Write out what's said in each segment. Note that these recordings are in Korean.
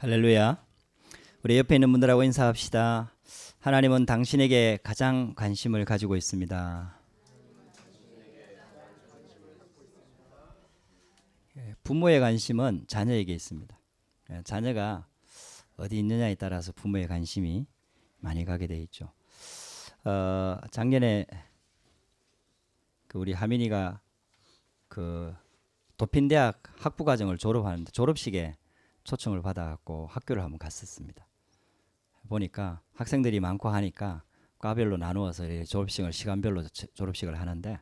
할렐루야. 우리 옆에 있는 분들하고 인사합시다. 하나님은 당신에게 가장 관심을 가지고 있습니다. 부모의 관심은 자녀에게 있습니다. 자녀가 어디 있느냐에 따라서 부모의 관심이 많이 가게 돼 있죠. 작년에 우리 하민이가 도핀대학 학부과정을 졸업하는데 졸업식에 초청을 받아갖고 학교를 한번 갔었습니다. 보니까 학생들이 많고 하니까 과별로 나누어서 졸업식을 시간별로 졸업식을 하는데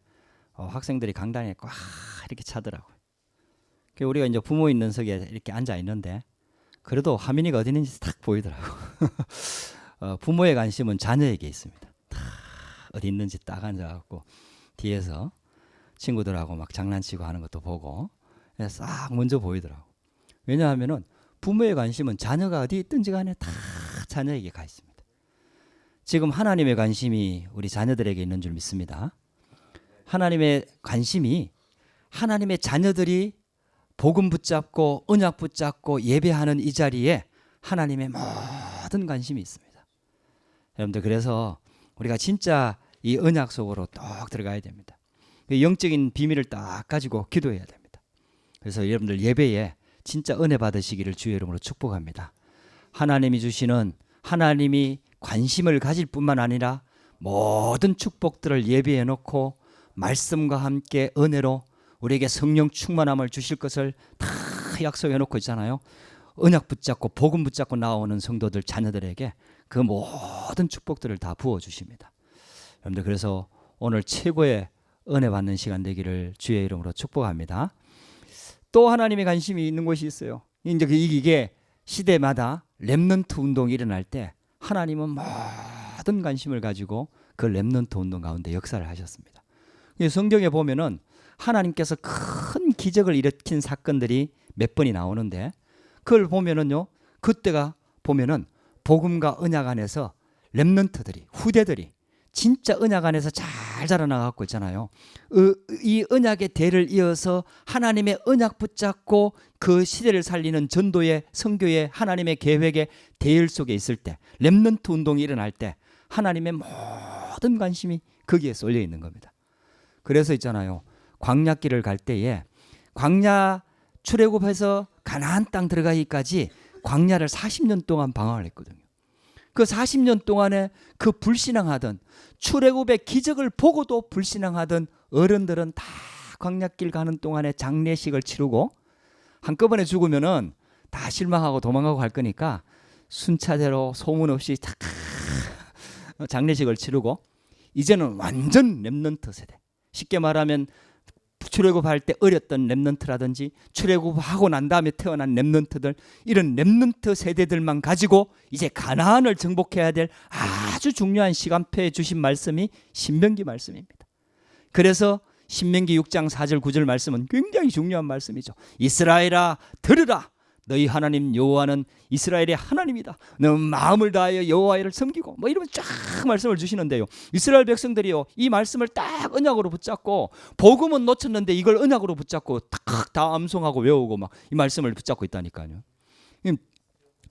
학생들이 강당에 꽉 이렇게 차더라고요. 우리가 이제 부모 있는 석에 이렇게 앉아 있는데 그래도 하민이가 어디 있는지 딱 보이더라고. 부모의 관심은 자녀에게 있습니다. 다 어디 있는지 딱 앉아갖고 뒤에서 친구들하고 막 장난치고 하는 것도 보고 싹 먼저 보이더라고. 왜냐하면은 부모의 관심은 자녀가 어디 있든지 간에 다 자녀에게 가 있습니다. 지금 하나님의 관심이 우리 자녀들에게 있는 줄 믿습니다. 하나님의 관심이 하나님의 자녀들이 복음 붙잡고 언약 붙잡고 예배하는 이 자리에 하나님의 모든 관심이 있습니다. 여러분들 그래서 우리가 진짜 이 언약 속으로 딱 들어가야 됩니다. 영적인 비밀을 딱 가지고 기도해야 됩니다. 그래서 여러분들 예배에 진짜 은혜 받으시기를 주의 이름으로 축복합니다. 하나님이 주시는 하나님이 관심을 가질 뿐만 아니라 모든 축복들을 예배해 놓고 말씀과 함께 은혜로 우리에게 성령 충만함을 주실 것을 다 약속해 놓고 있잖아요. 언약 붙잡고 복음 붙잡고 나오는 성도들 자녀들에게 그 모든 축복들을 다 부어주십니다. 여러분들 그래서 오늘 최고의 은혜 받는 시간 되기를 주의 이름으로 축복합니다. 또 하나님의 관심이 있는 곳이 있어요. 이제 이게 시대마다 렘넌트 운동이 일어날 때 하나님은 모든 관심을 가지고 그 렘넌트 운동 가운데 역사를 하셨습니다. 성경에 보면은 하나님께서 큰 기적을 일으킨 사건들이 몇 번이 나오는데 그걸 보면은요, 그때가 보면은 복음과 언약 안에서 렘넌트들이 후대들이 진짜 언약 안에서 잘 자라나가고 있잖아요. 이 언약의 대를 이어서 하나님의 언약 붙잡고 그 시대를 살리는 전도의 선교의 하나님의 계획의 대열 속에 있을 때 렘넌트 운동이 일어날 때 하나님의 모든 관심이 거기에 쏠려 있는 겁니다. 그래서 있잖아요. 광야길을 갈 때에 광야 출애굽해서 가나안 땅 들어가기까지 광야를 40년 동안 방황을 했거든요. 그 40년 동안에 그 불신앙하던 출애굽의 기적을 보고도 불신앙하던 어른들은 다 광야길 가는 동안에 장례식을 치르고 한꺼번에 죽으면은 다 실망하고 도망가고 갈 거니까 순차대로 소문 없이 다 장례식을 치르고 이제는 완전 렘넌트 세대. 쉽게 말하면 출애굽할 때 어렸던 렘넌트라든지 출애굽하고 난 다음에 태어난 렘넌트들 이런 렘넌트 세대들만 가지고 이제 가나안을 정복해야 될 아주 중요한 시간표에 주신 말씀이 신명기 말씀입니다. 그래서 신명기 6장 4절 9절 말씀은 굉장히 중요한 말씀이죠. 이스라엘아 들으라 너희 하나님 여호와는 이스라엘의 하나님이다. 너 마음을 다하여 여호와를 섬기고 뭐 이러면 쫙 말씀을 주시는데요. 이스라엘 백성들이요 이 말씀을 딱 언약으로 붙잡고 복음은 놓쳤는데 이걸 언약으로 붙잡고 딱 다 암송하고 외우고 막 이 말씀을 붙잡고 있다니까요.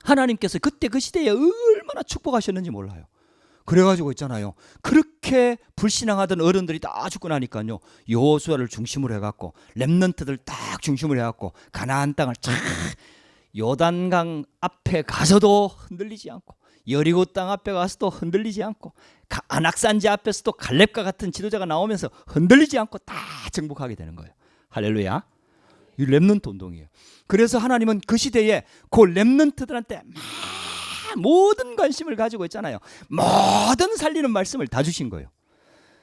하나님께서 그때 그 시대에 얼마나 축복하셨는지 몰라요. 그래가지고 있잖아요. 그렇게 불신앙하던 어른들이 다 죽고 나니까요. 여호수아를 중심으로 해갖고 렘넌트들 딱 중심으로 해갖고 가나안 땅을 쫙 요단강 앞에 가서도 흔들리지 않고 여리고 땅 앞에 가서도 흔들리지 않고 안악산지 앞에서도 갈렙과 같은 지도자가 나오면서 흔들리지 않고 다 정복하게 되는 거예요. 할렐루야. 이 렘넌트 운동이에요. 그래서 하나님은 그 시대에 그 렘넌트들한테 모든 관심을 가지고 있잖아요. 모든 살리는 말씀을 다 주신 거예요.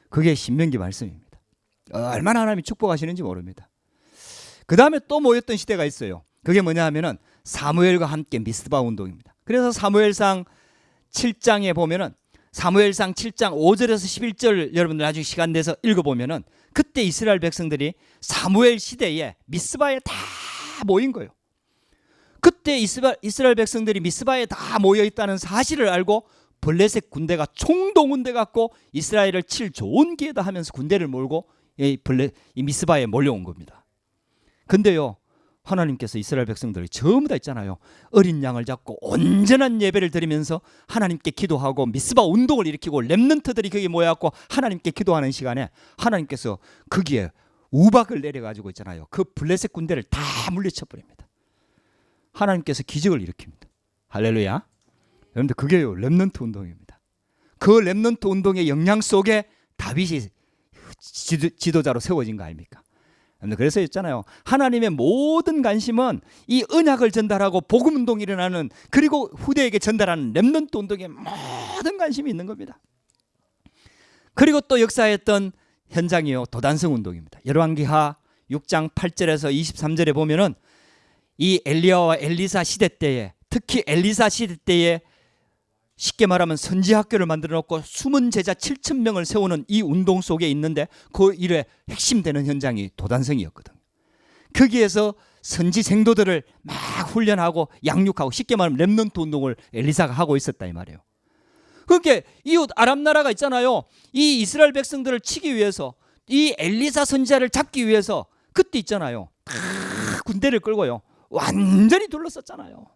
그게 신명기 말씀입니다. 얼마나 하나님이 축복하시는지 모릅니다. 그 다음에 또 모였던 시대가 있어요. 그게 뭐냐 하면은 사무엘과 함께 미스바 운동입니다. 그래서 사무엘상 7장에 보면은 사무엘상 7장 5절에서 11절 여러분들 나중에 시간 내서 읽어보면은 그때 이스라엘 백성들이 사무엘 시대에 미스바에 다 모인 거예요. 그때 이스라엘 백성들이 미스바에 다 모여 있다는 사실을 알고 블레셋 군대가 총동 군대 갖고 이스라엘을 칠 좋은 기회다 하면서 군대를 몰고 이 미스바에 몰려온 겁니다. 근데요 하나님께서 이스라엘 백성들이 전부 다 있잖아요. 어린 양을 잡고 온전한 예배를 드리면서 하나님께 기도하고 미스바 운동을 일으키고 렘넌트들이 거기에 모여갖고 하나님께 기도하는 시간에 하나님께서 거기에 우박을 내려가지고 있잖아요. 그 블레셋 군대를 다 물리쳐 버립니다. 하나님께서 기적을 일으킵니다. 할렐루야. 여러분들 그게요 렘넌트 운동입니다. 그 렘넌트 운동의 영향 속에 다윗이 지도자로 세워진 거 아닙니까? 그래서 있잖아요. 하나님의 모든 관심은 이 언약을 전달하고 복음 운동이 일어나는, 그리고 후대에게 전달하는 렘넌트 운동에 모든 관심이 있는 겁니다. 그리고 또 역사했던 현장이요 도단성 운동입니다. 열왕기하 6장 8절에서 23절에 보면은 이 엘리야와 엘리사 시대 때에, 특히 엘리사 시대 때에 쉽게 말하면 선지학교를 만들어 놓고 숨은 제자 7,000명을 세우는 이 운동 속에 있는데, 그 일의 핵심되는 현장이 도단성이었거든요. 거기에서 선지 생도들을 막 훈련하고 양육하고, 쉽게 말하면 렘넌트 운동을 엘리사가 하고 있었다 이 말이에요. 그렇게 이웃 아람 나라가 있잖아요. 이 이스라엘 백성들을 치기 위해서, 이 엘리사 선지자를 잡기 위해서 그때 있잖아요. 다 군대를 끌고요 완전히 둘러섰잖아요.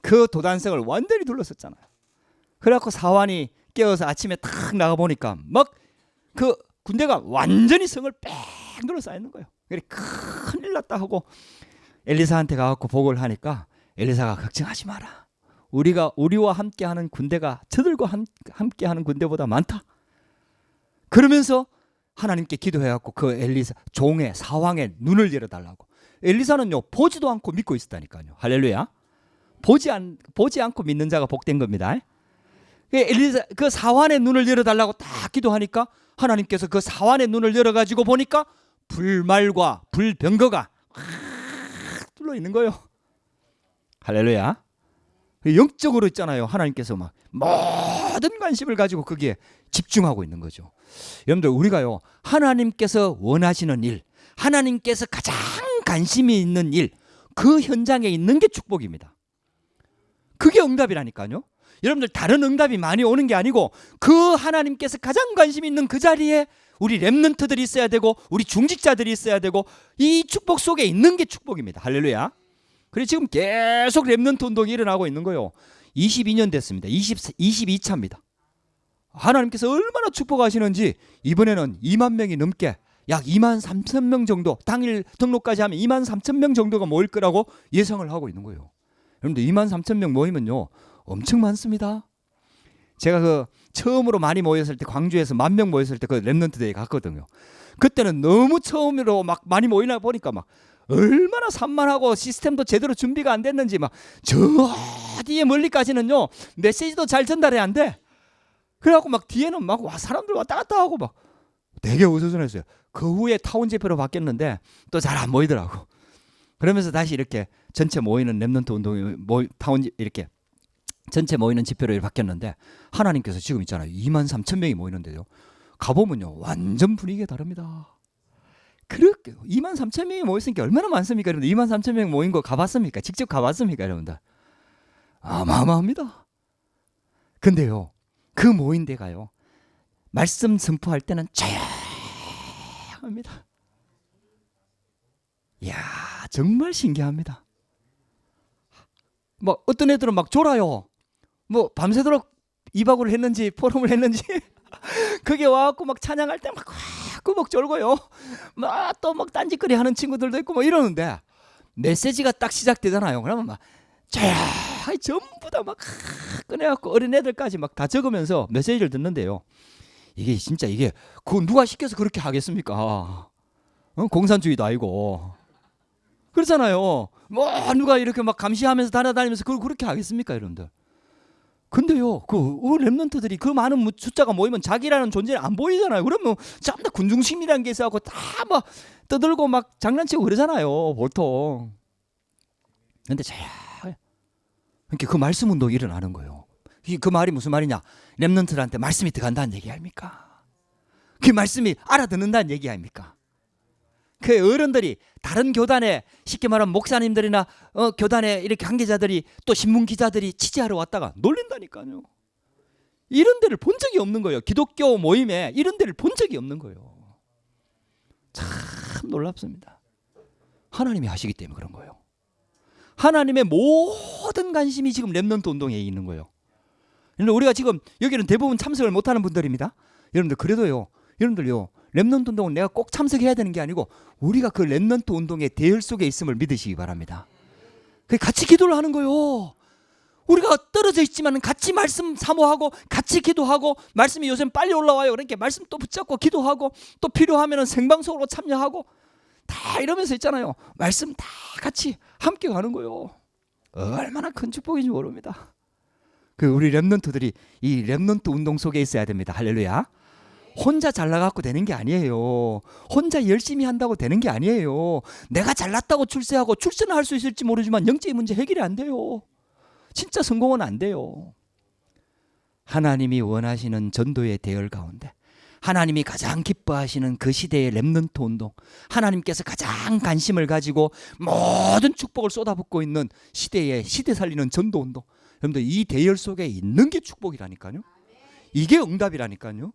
그 도단성을 완전히 둘러섰잖아요. 그래갖고 사환이 깨어서 아침에 탁 나가보니까 막 그 군대가 완전히 성을 빽 둘러싸여 있는 거예요. 그래 큰일 났다 하고 엘리사한테 가갖고 보고를 하니까 엘리사가 걱정하지 마라. 우리와 함께하는 군대가 저들과 함께하는 군대보다 많다. 그러면서 하나님께 기도해갖고 그 엘리사 종의 사왕의 눈을 열어달라고. 엘리사는요 보지도 않고 믿고 있었다니까요. 할렐루야. 보지 않고 믿는 자가 복된 겁니다. 엘리사 그 사환의 눈을 열어달라고 딱 기도하니까 하나님께서 그 사환의 눈을 열어가지고 보니까 불말과 불병거가 둘러 있는 거예요. 할렐루야. 영적으로 있잖아요. 하나님께서 막 모든 관심을 가지고 거기에 집중하고 있는 거죠. 여러분들 우리가요 하나님께서 원하시는 일, 하나님께서 가장 관심이 있는 일, 그 현장에 있는 게 축복입니다. 그게 응답이라니까요. 여러분들 다른 응답이 많이 오는 게 아니고 그 하나님께서 가장 관심 있는 그 자리에 우리 렘넌트들이 있어야 되고 우리 중직자들이 있어야 되고 이 축복 속에 있는 게 축복입니다. 할렐루야. 그래서 지금 계속 렘넌트 운동이 일어나고 있는 거예요. 22년 됐습니다. 22차입니다. 하나님께서 얼마나 축복하시는지 이번에는 2만 명이 넘게 약 2만 3천 명 정도, 당일 등록까지 하면 2만 3천 명 정도가 모일 거라고 예상을 하고 있는 거예요. 여러분들 2만 3천 명 모이면요 엄청 많습니다. 제가 그 처음으로 많이 모였을 때 광주에서 1,000명 모였을 때 그 렘넌트 대회 갔거든요. 그때는 너무 처음으로 막 많이 모이나 보니까 막 얼마나 산만하고 시스템도 제대로 준비가 안 됐는지 막 저 뒤에 멀리까지는요 메시지도 잘 전달이 안 돼. 그래갖고 막 뒤에는 막 와 사람들 왔다 갔다 하고 막 되게 어수선했어요. 그 후에 타운 집회로 바뀌었는데 또 잘 안 모이더라고. 그러면서 다시 이렇게 전체 모이는 렘넌트 운동이 타운 이렇게 전체 모이는 집회로 바뀌었는데 하나님께서 지금 있잖아요 2만 3천 명이 모이는데요 가보면요 완전 분위기가 다릅니다. 그렇게 2만 3천 명이 모였으니까 얼마나 많습니까? 여러분들 2만 3천 명 모인 거 가봤습니까? 직접 가봤습니까? 여러분들 어마어마합니다. 근데요 그 모인 데가요 말씀 선포할 때는 조용합니다. 이야 정말 신기합니다. 뭐 어떤 애들은 막 졸아요. 뭐 밤새도록 이박을 했는지 포럼을 했는지 그게 와갖고 막 찬양할 때 막 꾸벅 졸고요. 막 또 막 딴짓거리 하는 친구들도 있고 뭐 이러는데 메시지가 딱 시작되잖아요. 그러면 막 조용히 전부 다 막 꺼내갖고 어린애들까지 막 다 적으면서 메시지를 듣는데요. 이게 진짜 이게 그 누가 시켜서 그렇게 하겠습니까? 공산주의도 아니고 그렇잖아요. 뭐 누가 이렇게 막 감시하면서 다니면서 그걸 그렇게 하겠습니까, 여러분들? 근데요, 그 렘넌트들이 그 많은 숫자가 모이면 자기라는 존재는 안 보이잖아요. 그러면 전부 군중심리라는 게 있어갖고 다 막 떠들고 막 장난치고 그러잖아요, 보통. 근데 그러니까 그 말씀 운동이 일어나는 거예요. 그 말이 무슨 말이냐? 렘넌트들한테 말씀이 들어간다는 얘기 아닙니까? 그 말씀이 알아듣는다는 얘기 아닙니까? 그 어른들이 다른 교단에 쉽게 말하면 목사님들이나 교단에 이렇게 관계자들이 또 신문 기자들이 취재하러 왔다가 놀린다니까요. 이런 데를 본 적이 없는 거예요. 기독교 모임에 이런 데를 본 적이 없는 거예요. 참 놀랍습니다. 하나님이 하시기 때문에 그런 거예요. 하나님의 모든 관심이 지금 렘넌트 운동에 있는 거예요. 우리가 지금 여기는 대부분 참석을 못하는 분들입니다. 여러분들 그래도요, 여러분들요, 렘넌트 운동은 내가 꼭 참석해야 되는 게 아니고 우리가 그 렘넌트 운동의 대열 속에 있음을 믿으시기 바랍니다. 같이 기도를 하는 거예요. 우리가 떨어져 있지만 같이 말씀 사모하고 같이 기도하고, 말씀이 요즘 빨리 올라와요. 그러니까 말씀 또 붙잡고 기도하고, 또 필요하면 생방송으로 참여하고 다 이러면서 있잖아요. 말씀 다 같이 함께 가는 거예요. 얼마나 큰 축복인지 모릅니다. 우리 렘넌트들이 이 렘넌트 운동 속에 있어야 됩니다. 할렐루야. 혼자 잘나갖고 되는 게 아니에요. 혼자 열심히 한다고 되는 게 아니에요. 내가 잘났다고 출세하고 출세는 할 수 있을지 모르지만 영적인 문제 해결이 안 돼요. 진짜 성공은 안 돼요. 하나님이 원하시는 전도의 대열 가운데, 하나님이 가장 기뻐하시는 그 시대의 렘넌트 운동, 하나님께서 가장 관심을 가지고 모든 축복을 쏟아붓고 있는 시대의 시대 살리는 전도 운동, 여러분들 이 대열 속에 있는 게 축복이라니까요. 이게 응답이라니까요.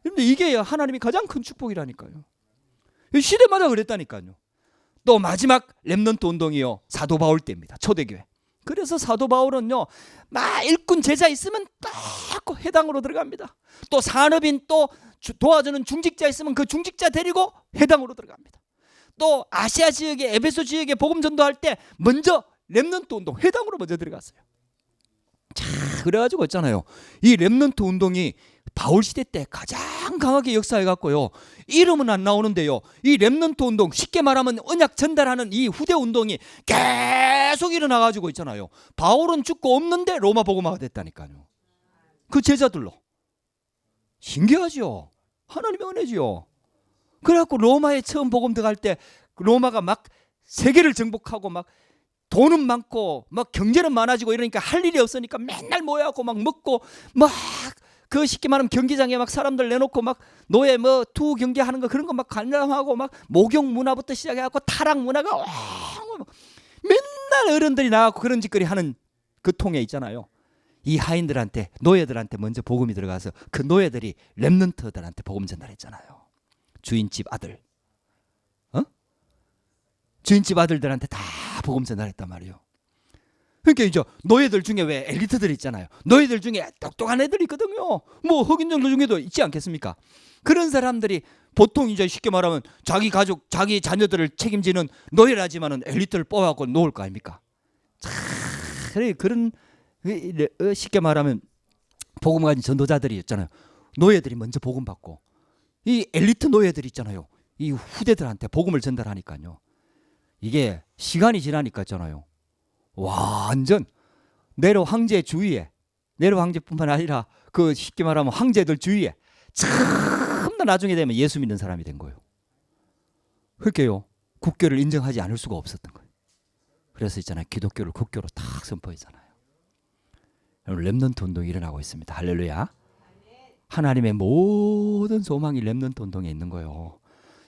여러분들 이게 하나님이 가장 큰 축복이라니까요. 시대마다 그랬다니까요. 또 마지막 렘넌트 운동이요, 사도 바울 때입니다. 초대교회. 그래서 사도 바울은요, 막 일꾼 제자 있으면 딱 회당으로 들어갑니다. 또 산업인 또 도와주는 중직자 있으면 그 중직자 데리고 회당으로 들어갑니다. 또 아시아 지역에, 에베소 지역에 복음 전도할 때 먼저 렘넌트 운동 회당으로 먼저 들어갔어요. 자, 그래가지고 있잖아요, 이 렘넌트 운동이 바울 시대 때 가장 강하게 역사해 갔고요, 이름은 안 나오는데요, 이 렘넌트 운동, 쉽게 말하면 언약 전달하는 이 후대 운동이 계속 일어나 가지고 있잖아요. 바울은 죽고 없는데 로마 복음화가 됐다니까요. 그 제자들로. 신기하죠. 하나님의 은혜지요. 그래갖고 로마에 처음 복음 들어갈 때 로마가 막 세계를 정복하고 막 돈은 많고 막 경제는 많아지고 이러니까 할 일이 없으니까 맨날 모여갖고 막 먹고 막 그 쉽게 말하면 경기장에 막 사람들 내놓고 막 노예 뭐 투 경기하는 거 그런 거 막 관람하고 막 목욕 문화부터 시작해갖고 타락 문화가 와 맨날 어른들이 나가고 그런 짓거리 하는 그 통에 있잖아요. 이 하인들한테, 노예들한테 먼저 복음이 들어가서 그 노예들이 렘넌트들한테 복음 전달했잖아요. 주인집 아들, 주인집 아들들한테 다 복음 전달했단 말이에요. 그러니까 이제 노예들 중에 왜 엘리트들 있잖아요. 노예들 중에 똑똑한 애들이 있거든요. 뭐 흑인들 중에도 있지 않겠습니까? 그런 사람들이 보통 이제 쉽게 말하면 자기 가족, 자기 자녀들을 책임지는 노예라지만은 엘리트를 뽑아갖고 놓을 거 아닙니까? 그래, 그런 쉽게 말하면 복음 가진 전도자들이 있잖아요. 노예들이 먼저 복음 받고 이 엘리트 노예들 있잖아요. 이 후대들한테 복음을 전달하니까요. 이게 시간이 지나니까 있잖아요. 완전 네로 황제 주위에, 네로 황제뿐만 아니라 그 쉽게 말하면 황제들 주위에 참나 나중에 되면 예수 믿는 사람이 된 거예요. 그러니까요, 국교를 인정하지 않을 수가 없었던 거예요. 그래서 있잖아요, 기독교를 국교로 딱 선포했잖아요. 렘넌트 운동이 일어나고 있습니다. 할렐루야. 하나님의 모든 소망이 렘넌트 운동에 있는 거예요.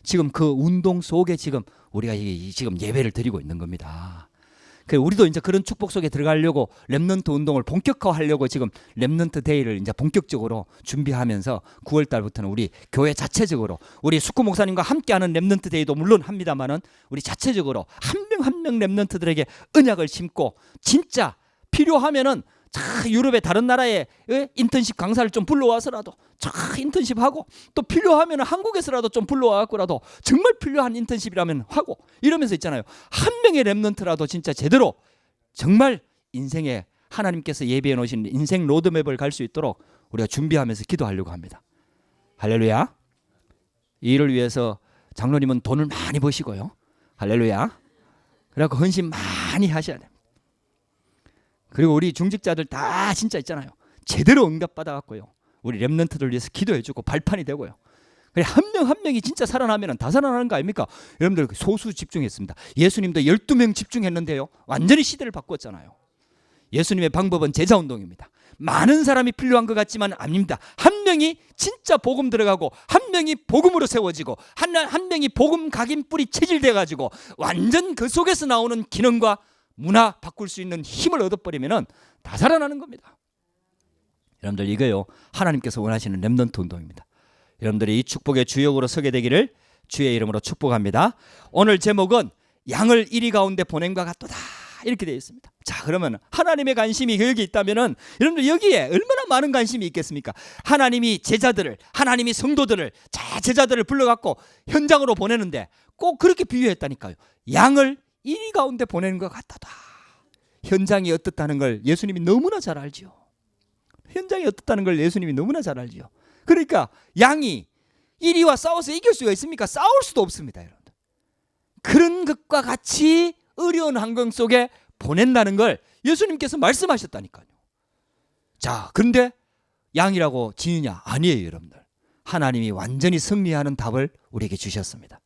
지금 그 운동 속에 지금 우리가 지금 예배를 드리고 있는 겁니다. 우리도 이제 그런 축복 속에 들어가려고 렘넌트 운동을 본격화하려고 지금 렘넌트 데이를 이제 본격적으로 준비하면서 9월 달부터는 우리 교회 자체적으로 우리 숙구 목사님과 함께하는 렘넌트 데이도 물론 합니다만은 우리 자체적으로 한 명 한 명 렘넌트들에게 언약을 심고 진짜 필요하면은 유럽의 다른 나라에 인턴십 강사를 좀 불러와서라도 인턴십하고 또 필요하면 한국에서라도 좀 불러와갖고라도 정말 필요한 인턴십이라면 하고 이러면서 있잖아요. 한 명의 렘넌트라도 진짜 제대로 정말 인생에 하나님께서 예비해 놓으신 인생 로드맵을 갈 수 있도록 우리가 준비하면서 기도하려고 합니다. 할렐루야. 이 일을 위해서 장로님은 돈을 많이 버시고요. 할렐루야. 그래갖고 헌신 많이 하셔야 돼요. 그리고 우리 중직자들 다 진짜 있잖아요. 제대로 응답받아갖고요. 우리 렘넌트들 위해서 기도해주고 발판이 되고요. 한 명 한 명이 진짜 살아나면 다 살아나는 거 아닙니까? 여러분들 소수 집중했습니다. 예수님도 12명 집중했는데요. 완전히 시대를 바꿨잖아요. 예수님의 방법은 제자운동입니다. 많은 사람이 필요한 것 같지만 아닙니다. 한 명이 진짜 복음 들어가고 한 명이 복음으로 세워지고 한 명이 복음 각인 뿌리 체질돼가지고 완전 그 속에서 나오는 기능과 문화 바꿀 수 있는 힘을 얻어버리면 다 살아나는 겁니다. 여러분들 이거요, 하나님께서 원하시는 렘넌트 운동입니다. 여러분들이 이 축복의 주역으로 서게 되기를 주의 이름으로 축복합니다. 오늘 제목은 양을 이리 가운데 보낸과 같도다 이렇게 되어 있습니다. 자, 그러면 하나님의 관심이 여기 있다면은 여러분들 여기에 얼마나 많은 관심이 있겠습니까? 하나님이 제자들을, 하나님이 성도들을, 제자들을 불러갖고 현장으로 보내는데 꼭 그렇게 비유했다니까요. 양을 이리 가운데 보내는 것 같다다. 현장이 어떻다는 걸 예수님이 너무나 잘 알지요. 현장이 어떻다는 걸 예수님이 너무나 잘 알지요. 그러니까 양이 이리와 싸워서 이길 수가 있습니까? 싸울 수도 없습니다, 여러분들. 그런 것과 같이 어려운 환경 속에 보낸다는 걸 예수님께서 말씀하셨다니까요. 자, 그런데 양이라고 지느냐? 아니에요, 여러분들. 하나님이 완전히 승리하는 답을 우리에게 주셨습니다.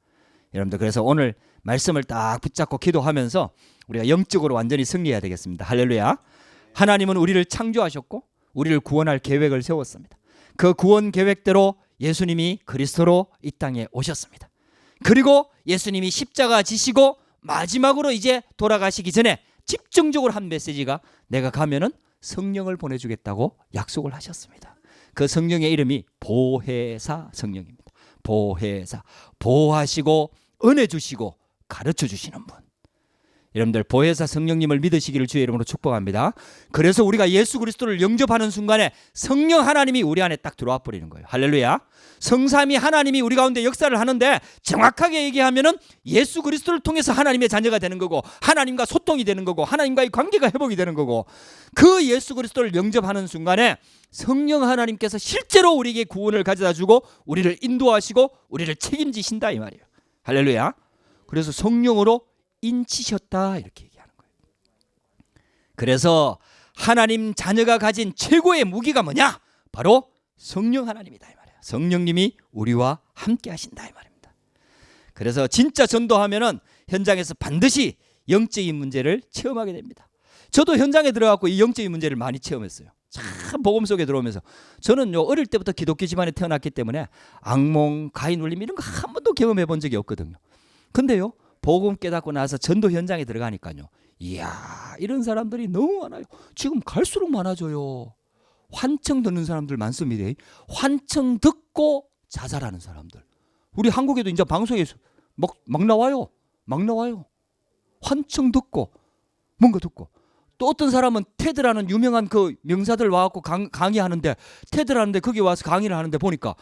여러분들, 그래서 오늘 말씀을 딱 붙잡고 기도하면서 우리가 영적으로 완전히 승리해야 되겠습니다. 할렐루야. 하나님은 우리를 창조하셨고 우리를 구원할 계획을 세웠습니다. 그 구원 계획대로 예수님이 그리스도로 이 땅에 오셨습니다. 그리고 예수님이 십자가 지시고 마지막으로 이제 돌아가시기 전에 집중적으로 한 메시지가 내가 가면은 성령을 보내주겠다고 약속을 하셨습니다. 그 성령의 이름이 보혜사 성령입니다. 보혜사, 보호하시고 은혜 주시고 가르쳐 주시는 분. 여러분들, 보혜사 성령님을 믿으시기를 주의 이름으로 축복합니다. 그래서 우리가 예수 그리스도를 영접하는 순간에 성령 하나님이 우리 안에 딱 들어와 버리는 거예요. 할렐루야. 성삼위 하나님이 우리 가운데 역사를 하는데 정확하게 얘기하면은 예수 그리스도를 통해서 하나님의 자녀가 되는 거고 하나님과 소통이 되는 거고 하나님과의 관계가 회복이 되는 거고 그 예수 그리스도를 영접하는 순간에 성령 하나님께서 실제로 우리에게 구원을 가져다 주고 우리를 인도하시고 우리를 책임지신다 이 말이에요. 할렐루야. 그래서 성령으로 인치셨다 이렇게 얘기하는 거예요. 그래서 하나님 자녀가 가진 최고의 무기가 뭐냐? 바로 성령 하나님이다 이 말이에요. 성령님이 우리와 함께 하신다 이 말입니다. 그래서 진짜 전도하면은 현장에서 반드시 영적인 문제를 체험하게 됩니다. 저도 현장에 들어가고 이 영적인 문제를 많이 체험했어요. 참 복음 속에 들어오면서 저는 어릴 때부터 기독교 집안에 태어났기 때문에 악몽, 가위 눌림 이런 거 한 번도 경험해 본 적이 없거든요. 근데요, 복음 깨닫고 나서 전도 현장에 들어가니까요, 이야, 이런 사람들이 너무 많아요. 지금 갈수록 많아져요. 환청 듣는 사람들 많습니다. 환청 듣고 자살하는 사람들. 우리 한국에도 이제 방송에서 막 나와요. 막 나와요. 환청 듣고 뭔가 듣고. 또 어떤 사람은 테드라는 유명한 그 명사들 와갖고 강의하는데, 테드라는데 거기 와서 강의를 하는데 보니까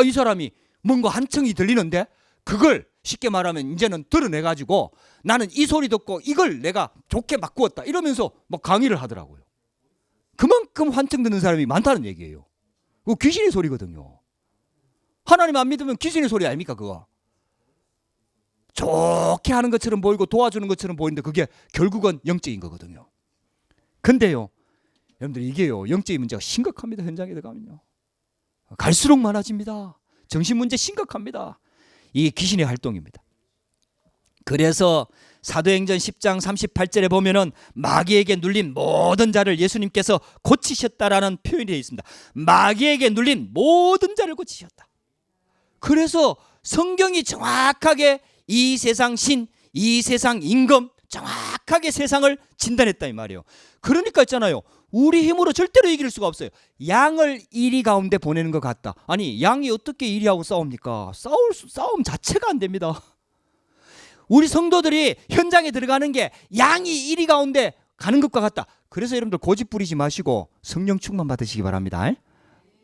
이 사람이 뭔가 한청이 들리는데 그걸 쉽게 말하면 이제는 드러내가지고 나는 이 소리 듣고 이걸 내가 좋게 바꾸었다 이러면서 막 강의를 하더라고요. 그만큼 환청 듣는 사람이 많다는 얘기예요. 그거 귀신의 소리거든요. 하나님 안 믿으면 귀신의 소리 아닙니까 그거? 좋게 하는 것처럼 보이고 도와주는 것처럼 보이는데 그게 결국은 영적인 거거든요. 근데요, 여러분들 이게요, 영적인 문제가 심각합니다. 현장에 들어가면요. 갈수록 많아집니다. 정신 문제 심각합니다. 이 귀신의 활동입니다. 그래서 사도행전 10장 38절에 보면은 마귀에게 눌린 모든 자를 예수님께서 고치셨다라는 표현이 되어 있습니다. 마귀에게 눌린 모든 자를 고치셨다. 그래서 성경이 정확하게 이 세상 신, 이 세상 임금 정확하게 세상을 진단했다 이 말이에요. 그러니까 있잖아요, 우리 힘으로 절대로 이길 수가 없어요. 양을 이리 가운데 보내는 것 같다. 아니, 양이 어떻게 이리하고 싸웁니까? 싸움 자체가 안 됩니다. 우리 성도들이 현장에 들어가는 게 양이 이리 가운데 가는 것과 같다. 그래서 여러분들 고집 부리지 마시고 성령 충만 받으시기 바랍니다.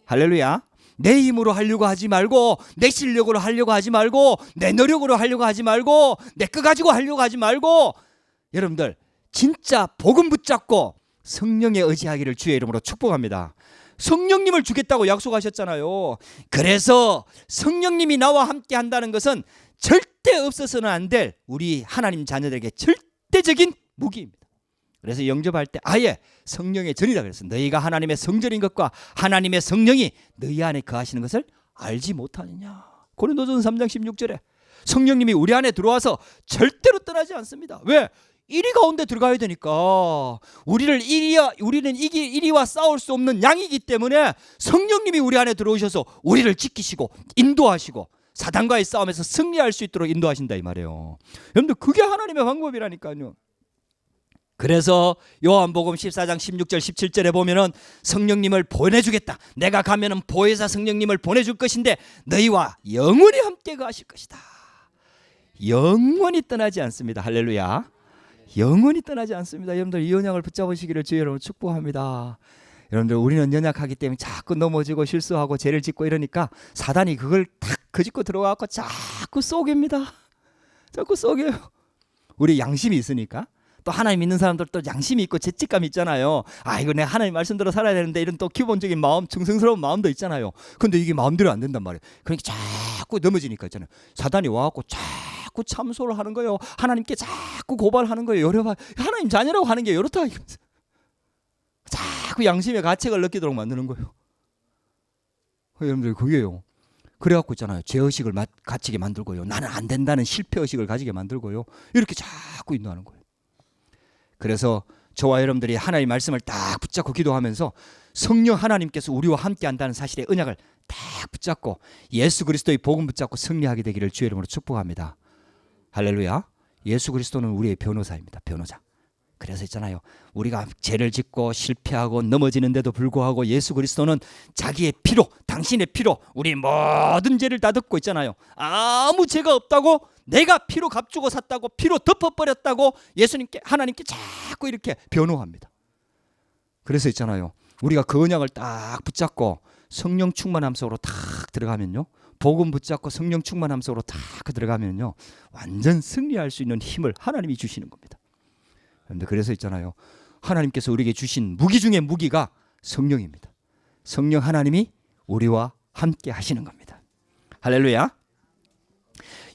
할렐루야. 내 힘으로 하려고 하지 말고, 내 실력으로 하려고 하지 말고, 내 노력으로 하려고 하지 말고, 내 거 가지고 하려고 하지 말고, 여러분들 진짜 복음 붙잡고 성령에 의지하기를 주의 이름으로 축복합니다. 성령님을 주겠다고 약속하셨잖아요. 그래서 성령님이 나와 함께 한다는 것은 절대 없어서는 안 될 우리 하나님 자녀들에게 절대적인 무기입니다. 그래서 영접할 때 아예 성령의 전이라 그랬어요. 너희가 하나님의 성전인 것과 하나님의 성령이 너희 안에 거하시는 것을 알지 못하느냐. 고린도전서 3장 16절에 성령님이 우리 안에 들어와서 절대로 떠나지 않습니다. 왜? 이리 가운데 들어가야 되니까. 우리는 이리와 싸울 수 없는 양이기 때문에 성령님이 우리 안에 들어오셔서 우리를 지키시고 인도하시고 사단과의 싸움에서 승리할 수 있도록 인도하신다 이 말이에요. 여러분들 그게 하나님의 방법이라니까요. 그래서 요한복음 14장 16절 17절에 보면은 성령님을 보내주겠다. 내가 가면은 보혜사 성령님을 보내줄 것인데 너희와 영원히 함께 가실 것이다. 영원히 떠나지 않습니다. 할렐루야. 영원히 떠나지 않습니다. 여러분들 이 언약을 붙잡으시기를 주의 이름으로 축복합니다. 여러분들 우리는 연약하기 때문에 자꾸 넘어지고 실수하고 죄를 짓고 이러니까 사단이 그걸 탁 그짓고 들어가고 자꾸 쏘깁니다. 자꾸 쏘겨요. 우리 양심이 있으니까. 또 하나님 믿는 사람들 또 양심이 있고 죄책감이 있잖아요. 아 이거 내가 하나님 말씀대로 살아야 되는데 이런 또 기본적인 마음, 정성스러운 마음도 있잖아요. 근데 이게 마음대로 안 된단 말이에요. 그러니까 자꾸 넘어지니까 있잖아요. 사단이 와갖고 자꾸 참소를 하는 거예요. 하나님께 자꾸 고발하는 거예요. 여러분 하나님 자녀라고 하는 게 이렇다. 자꾸 양심의 가책을 느끼도록 만드는 거예요. 여러분들 그게요. 그래갖고 있잖아요. 죄의식을 가지게 만들고요. 나는 안 된다는 실패의식을 가지게 만들고요. 이렇게 자꾸 인도하는 거예요. 그래서 저와 여러분들이 하나님의 말씀을 딱 붙잡고 기도하면서 성령 하나님께서 우리와 함께 한다는 사실의 언약을 딱 붙잡고 예수 그리스도의 복음 붙잡고 승리하게 되기를 주의 이름으로 축복합니다. 할렐루야. 예수 그리스도는 우리의 변호사입니다. 변호자. 그래서 있잖아요. 우리가 죄를 짓고 실패하고 넘어지는데도 불구하고 예수 그리스도는 자기의 피로, 당신의 피로 우리 모든 죄를 다 덮고 있잖아요. 아무 죄가 없다고 내가 피로 값주고 샀다고 피로 덮어버렸다고 예수님께 하나님께 자꾸 이렇게 변호합니다. 그래서 있잖아요. 우리가 그 언약을 딱 붙잡고 성령 충만함 속으로 탁 들어가면요. 복음 붙잡고 성령 충만함 속으로 탁 들어가면요. 완전 승리할 수 있는 힘을 하나님이 주시는 겁니다. 그래서 있잖아요. 하나님께서 우리에게 주신 무기 중에 무기가 성령입니다. 성령 하나님이 우리와 함께 하시는 겁니다. 할렐루야.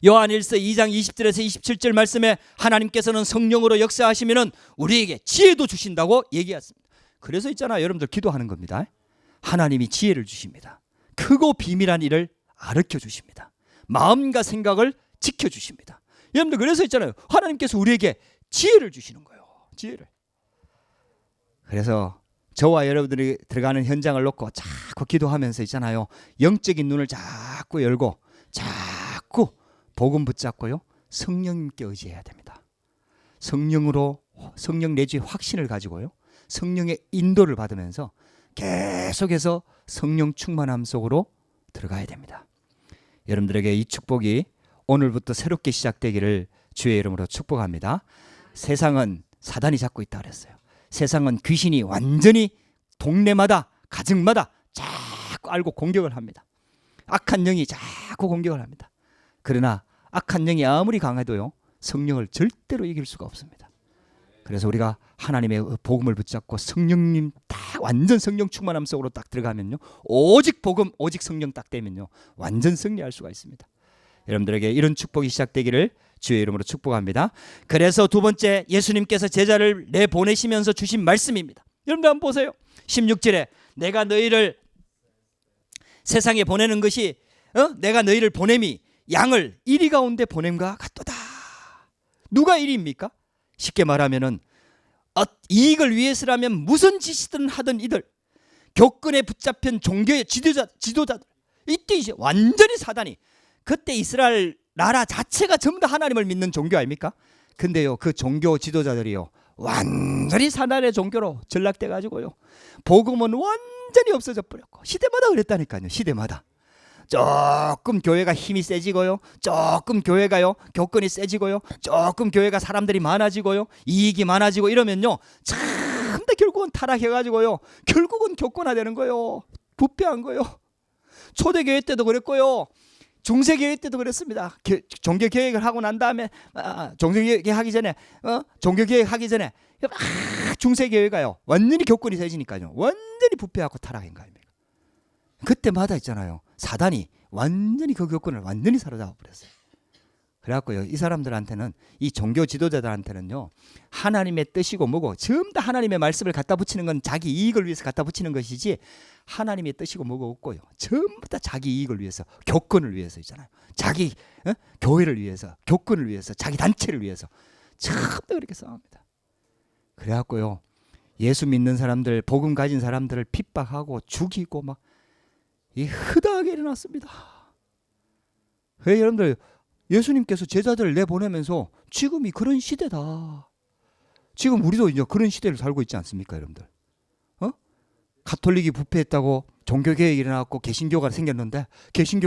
요한일서 2장 20절에서 27절 말씀에 하나님께서는 성령으로 역사하시면은 우리에게 지혜도 주신다고 얘기했습니다. 그래서 있잖아요. 여러분들 기도하는 겁니다. 하나님이 지혜를 주십니다. 크고 비밀한 일을 가르쳐 주십니다. 마음과 생각을 지켜 주십니다. 여러분들 그래서 있잖아요. 하나님께서 우리에게 지혜를 주시는 거예요. 지혜를. 그래서 저와 여러분들이 들어가는 현장을 놓고 자꾸 기도하면서 있잖아요. 영적인 눈을 자꾸 열고 자꾸 복음 붙잡고요. 성령님께 의지해야 됩니다. 성령으로 성령 내주의 확신을 가지고요. 성령의 인도를 받으면서 계속해서 성령 충만함 속으로 들어가야 됩니다. 여러분들에게 이 축복이 오늘부터 새롭게 시작되기를 주의 이름으로 축복합니다. 세상은 사단이 잡고 있다 그랬어요. 세상은 귀신이 완전히 동네마다 가정마다 자꾸 알고 공격을 합니다. 악한 영이 자꾸 공격을 합니다. 그러나 악한 영이 아무리 강해도요. 성령을 절대로 이길 수가 없습니다. 그래서 우리가 하나님의 복음을 붙잡고 성령님 딱 완전 성령 충만함 속으로 딱 들어가면요. 오직 복음 오직 성령 딱 되면요. 완전 승리할 수가 있습니다. 여러분들에게 이런 축복이 시작되기를 주의 이름으로 축복합니다. 그래서 두 번째 예수님께서 제자를 내보내시면서 주신 말씀입니다. 여러분들 한번 보세요. 16절에 내가 너희를 세상에 보내는 것이 내가 너희를 보냄이 양을 이리 가운데 보냄과 같도다. 누가 이리입니까? 쉽게 말하면은 이익을 위해서라면 무슨 짓이든 하던 이들, 교권에 붙잡힌 종교의 지도자들, 이때 이제 완전히 사단이 그때 이스라엘 나라 자체가 전부 다 하나님을 믿는 종교 아닙니까? 근데요 그 종교 지도자들이요 완전히 사단의 종교로 전락돼 가지고요 복음은 완전히 없어져 버렸고 시대마다 그랬다니까요. 시대마다 조금 교회가 힘이 세지고요 조금 교회가요 교권이 세지고요 조금 교회가 사람들이 많아지고요 이익이 많아지고 이러면요 참 다 결국은 타락해 가지고요 결국은 교권화되는 거예요. 부패한 거예요. 초대교회 때도 그랬고요 중세교회 때도 그랬습니다. 종교개혁을 하고 난 다음에 종교개혁 하기 전에 종교개혁 하기 전에 중세교회가요 완전히 교권이 세지니까요 완전히 부패하고 타락한 거 아닙니까? 그때마다 있잖아요 사단이 완전히 그 교권을 완전히 사로잡아 버렸어요. 그래갖고요 이 사람들한테는 이 종교 지도자들한테는요 하나님의 뜻이고 뭐고 전부 다 하나님의 말씀을 갖다 붙이는 건 자기 이익을 위해서 갖다 붙이는 것이지 하나님의 뜻이고 뭐고 없고요 전부 다 자기 이익을 위해서 교권을 위해서 있잖아요. 자기 교회를 위해서 교권을 위해서 자기 단체를 위해서 전부 다 그렇게 싸웁니다. 그래갖고요 예수 믿는 사람들 복음 가진 사람들을 핍박하고 죽이고 막 흐다하게 일어났습니다. 그래서 여러분들 예수님께서 제자들을 내보내면서 지금이 그런 시대다. 지금 우리도 이제 그런 시대를 살고 있지 않습니까, 여러분들? 가톨릭이 부패했다고 종교개혁이 일어났고 개신교가 생겼는데 개신교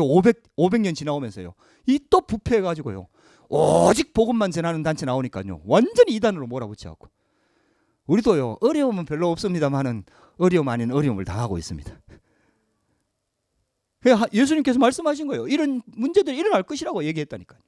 500년 지나오면서요. 이 또 부패해가지고요. 오직 복음만 전하는 단체 나오니까요 완전히 이단으로 몰아붙여갖고 우리도요 어려움은 별로 없습니다만은 어려움 아닌 어려움을 당하고 있습니다. 예수님께서 말씀하신 거예요. 이런 문제들이 일어날 것이라고 얘기했다니까요.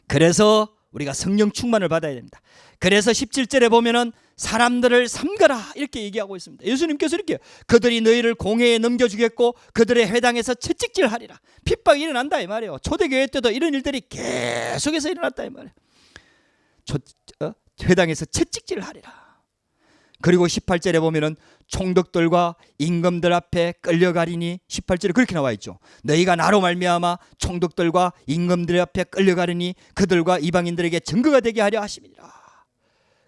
그래서 우리가 성령 충만을 받아야 됩니다. 그래서 17절에 보면은 사람들을 삼가라 이렇게 얘기하고 있습니다. 예수님께서 이렇게 그들이 너희를 공회에 넘겨주겠고 그들의 회당에서 채찍질하리라. 핍박이 일어난다 이 말이에요. 초대교회 때도 이런 일들이 계속해서 일어났다 이 말이에요. 회당에서 채찍질하리라. 그리고 18절에 보면은 총독들과 임금들 앞에 끌려가리니 18절에 그렇게 나와 있죠. 너희가 나로 말미암아 총독들과 임금들 앞에 끌려가리니 그들과 이방인들에게 증거가 되게 하려 하심이니라.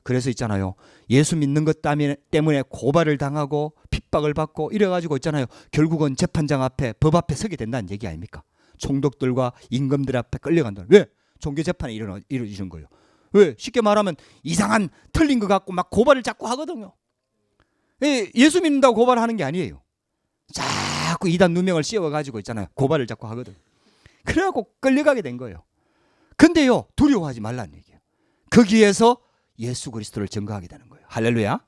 그래서 있잖아요. 예수 믿는 것 때문에 고발을 당하고 핍박을 받고 이래가지고 있잖아요. 결국은 재판장 앞에 법 앞에 서게 된다는 얘기 아닙니까? 총독들과 임금들 앞에 끌려간다는. 왜? 종교재판이 이루어지는 거예요. 왜? 쉽게 말하면 이상한 틀린 것 같고 막 고발을 자꾸 하거든요. 예수 믿는다고 고발하는 게 아니에요. 자꾸 이단 누명을 씌워가지고 있잖아요. 고발을 자꾸 하거든. 그래갖고 끌려가게 된 거예요. 근데요 두려워하지 말라는 얘기예요. 거기에서 예수 그리스도를 증거하게 되는 거예요. 할렐루야.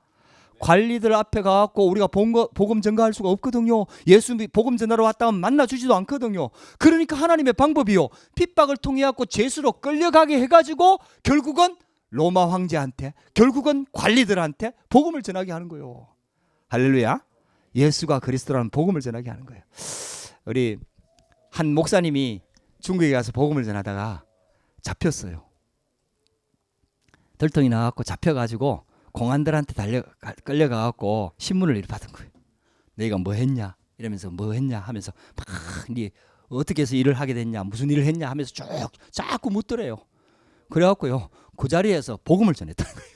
관리들 앞에 가갖고 우리가 복음 전가할 수가 없거든요. 예수 복음 전하러 왔다 하면 만나주지도 않거든요. 그러니까 하나님의 방법이요 핍박을 통해 갖고 죄수로 끌려가게 해가지고 결국은 로마 황제한테 결국은 관리들한테 복음을 전하게 하는 거예요. 할렐루야. 예수가 그리스도라는 복음을 전하게 하는 거예요. 우리 한 목사님이 중국에 가서 복음을 전하다가 잡혔어요. 들통이 나갖고 잡혀가지고 공안들한테 끌려가갖고 신문을 이렇게 받은 거예요. 너희가 뭐 했냐 이러면서 뭐 했냐 하면서 막 네 어떻게 해서 일을 하게 됐냐 무슨 일을 했냐 하면서 자꾸 묻더래요. 그래갖고요 그 자리에서 복음을 전했다는 거예요.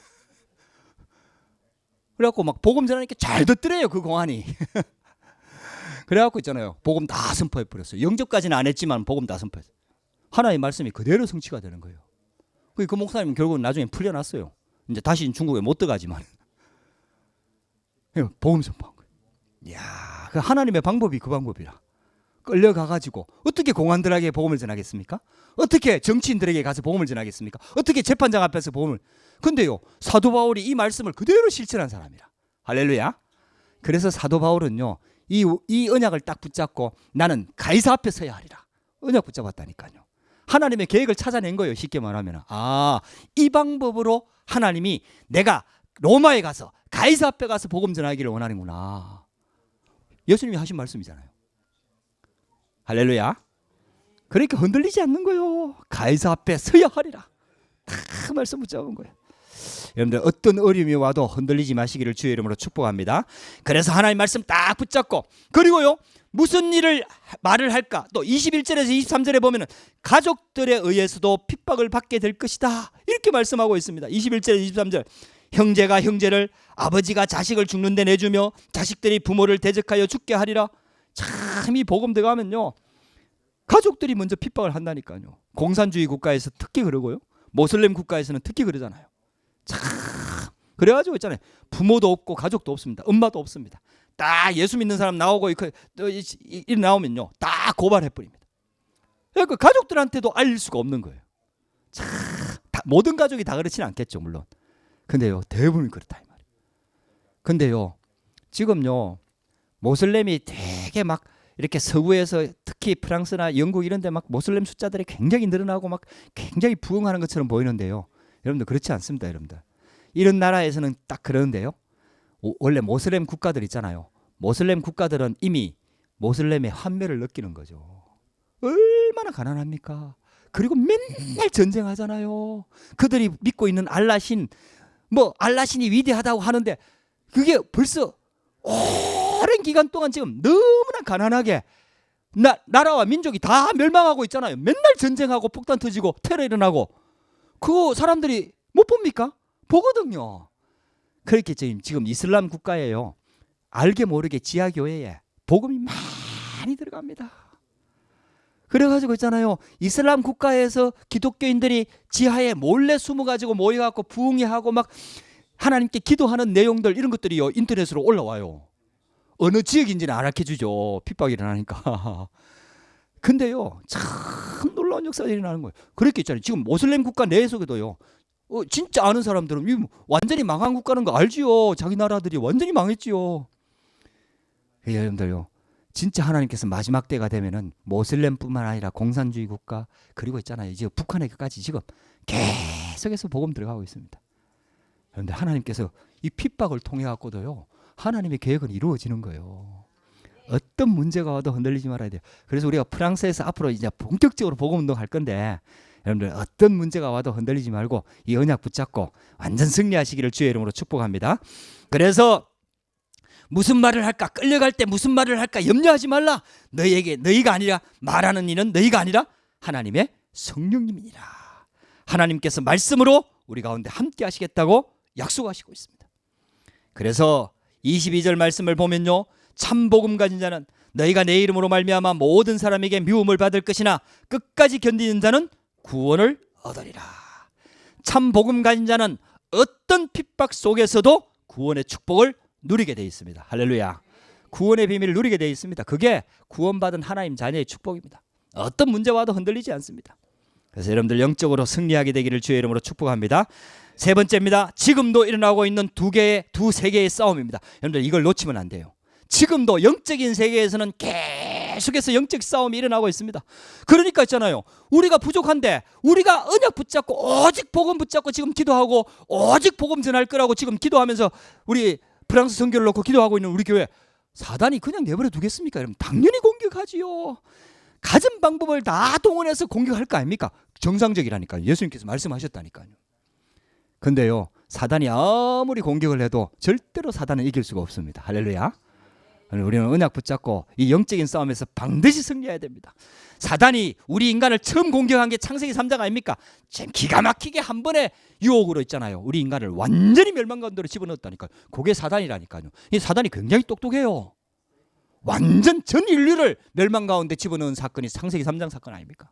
그래갖고 막 복음 전하니까 잘 듣더래요 그 공안이. 그래갖고 있잖아요 복음 다 선포해버렸어요. 영접까지는 안 했지만 복음 다 선포했어요. 하나님의 말씀이 그대로 성취가 되는 거예요. 그 목사님은 결국은 나중에 풀려났어요. 이제 다시 중국에 못 들어가지만 복음 선포한 거예요. 이야, 그 하나님의 방법이 그 방법이라. 끌려가가지고 어떻게 공안들에게 복음을 전하겠습니까? 어떻게 정치인들에게 가서 복음을 전하겠습니까? 어떻게 재판장 앞에서 복음을. 근데요 사도 바울이 이 말씀을 그대로 실천한 사람이라. 할렐루야. 그래서 사도 바울은요 이 언약을 딱 붙잡고 나는 가이사 앞에 서야 하리라. 언약 붙잡았다니까요. 하나님의 계획을 찾아낸 거예요. 쉽게 말하면 이 방법으로 하나님이 내가 로마에 가서 가이사 앞에 가서 복음 전하기를 원하는구나. 예수님이 하신 말씀이잖아요. 할렐루야. 그러니까 흔들리지 않는 거예요. 가이사 앞에 서야 하리라. 다 말씀 붙잡은 거예요. 여러분들 어떤 어려움이 와도 흔들리지 마시기를 주의 이름으로 축복합니다. 그래서 하나님 말씀 딱 붙잡고 그리고요 무슨 일을 말을 할까? 또 21절에서 23절에 보면은 가족들에 의해서도 핍박을 받게 될 것이다. 이렇게 말씀하고 있습니다. 21절에서 23절. 형제가 형제를 아버지가 자식을 죽는 데 내주며 자식들이 부모를 대적하여 죽게 하리라. 참 이 복음 들어가면요. 가족들이 먼저 핍박을 한다니까요. 공산주의 국가에서 특히 그러고요. 모슬렘 국가에서는 특히 그러잖아요. 참 그래가지고 있잖아요. 부모도 없고 가족도 없습니다. 엄마도 없습니다. 딱 예수 믿는 사람 나오고 이 나오면요 다 고발해버립니다. 그러니까 가족들한테도 알릴 수가 없는 거예요. 참 모든 가족이 다 그렇지는 않겠죠 물론. 근데요 대부분이 그렇다 이 말이에요. 근데요 지금요 모슬렘이 되게 막 이렇게 서구에서 특히 프랑스나 영국 이런 데 막 모슬렘 숫자들이 굉장히 늘어나고 막 굉장히 부흥하는 것처럼 보이는데요. 여러분들 그렇지 않습니다. 여러분들 이런 나라에서는 딱 그러는데요. 원래 모슬렘 국가들 있잖아요. 모슬렘 국가들은 이미 모슬렘의 환멸을 느끼는 거죠. 얼마나 가난합니까? 그리고 맨날 전쟁하잖아요. 그들이 믿고 있는 알라신 알라신이 위대하다고 하는데 그게 벌써 오랜 기간 동안 지금 너무나 가난하게 나라와 민족이 다 멸망하고 있잖아요. 맨날 전쟁하고 폭탄 터지고 테러 일어나고 그거 사람들이 못 봅니까? 보거든요. 그렇게 지금 이슬람 국가예요. 알게 모르게 지하교회에 복음이 많이 들어갑니다. 그래가지고 있잖아요. 이슬람 국가에서 기독교인들이 지하에 몰래 숨어가지고 모여갖고 부흥회하고 막 하나님께 기도하는 내용들 이런 것들이요 인터넷으로 올라와요. 어느 지역인지는 안 알려주죠. 핍박이 일어나니까. 근데요, 참 놀라운 역사가 일어나는 거예요. 그렇게 있잖아요. 지금 모슬렘 국가 내 속에도요, 진짜 아는 사람들은 이 완전히 망한 국가는 거 알지요. 자기 나라들이 완전히 망했지요. 여러분들요, 진짜 하나님께서 마지막 때가 되면은 모슬렘뿐만 아니라 공산주의 국가, 그리고 있잖아요, 이제 북한에까지 지금 계속해서 복음 들어가고 있습니다. 그런데 하나님께서 이 핍박을 통해 갖고도요, 하나님의 계획은 이루어지는 거예요. 어떤 문제가 와도 흔들리지 말아야 돼요. 그래서 우리가 프랑스에서 앞으로 이제 본격적으로 복음 운동할 건데, 여러분들 어떤 문제가 와도 흔들리지 말고 이 언약 붙잡고 완전 승리하시기를 주의 이름으로 축복합니다. 그래서 무슨 말을 할까, 끌려갈 때 무슨 말을 할까 염려하지 말라. 너희가 아니라, 말하는 이는 너희가 아니라 하나님의 성령님이니라. 하나님께서 말씀으로 우리 가운데 함께 하시겠다고 약속하시고 있습니다. 그래서 22절 말씀을 보면요, 참 복음 가진 자는 너희가 내 이름으로 말미암아 모든 사람에게 미움을 받을 것이나 끝까지 견디는 자는 구원을 얻으리라. 참 복음 가진 자는 어떤 핍박 속에서도 구원의 축복을 누리게 되어 있습니다. 할렐루야. 구원의 비밀을 누리게 되어 있습니다. 그게 구원받은 하나님 자녀의 축복입니다. 어떤 문제 와도 흔들리지 않습니다. 그래서 여러분들 영적으로 승리하게 되기를 주의 이름으로 축복합니다. 세 번째입니다. 지금도 일어나고 있는 두세 개의 싸움입니다. 여러분들 이걸 놓치면 안 돼요. 지금도 영적인 세계에서는 계속해서 영적 싸움이 일어나고 있습니다. 그러니까 있잖아요, 우리가 부족한데 우리가 언약 붙잡고 오직 복음 붙잡고 지금 기도하고 오직 복음 전할 거라고 지금 기도하면서 우리 프랑스 선교를 놓고 기도하고 있는 우리 교회, 사단이 그냥 내버려 두겠습니까? 여러분 당연히 공격하지요. 가진 방법을 다 동원해서 공격할 거 아닙니까? 정상적이라니까요. 예수님께서 말씀하셨다니까요. 근데요, 사단이 아무리 공격을 해도 절대로 사단은 이길 수가 없습니다. 할렐루야. 우리는 언약 붙잡고 이 영적인 싸움에서 반드시 승리해야 됩니다. 사단이 우리 인간을 처음 공격한 게 창세기 3장 아닙니까? 지금 기가 막히게 한 번에 유혹으로 있잖아요, 우리 인간을 완전히 멸망 가운데로 집어넣었다니까요. 그게 사단이라니까요. 이 사단이 굉장히 똑똑해요. 완전 전 인류를 멸망 가운데 집어넣은 사건이 창세기 3장 사건 아닙니까?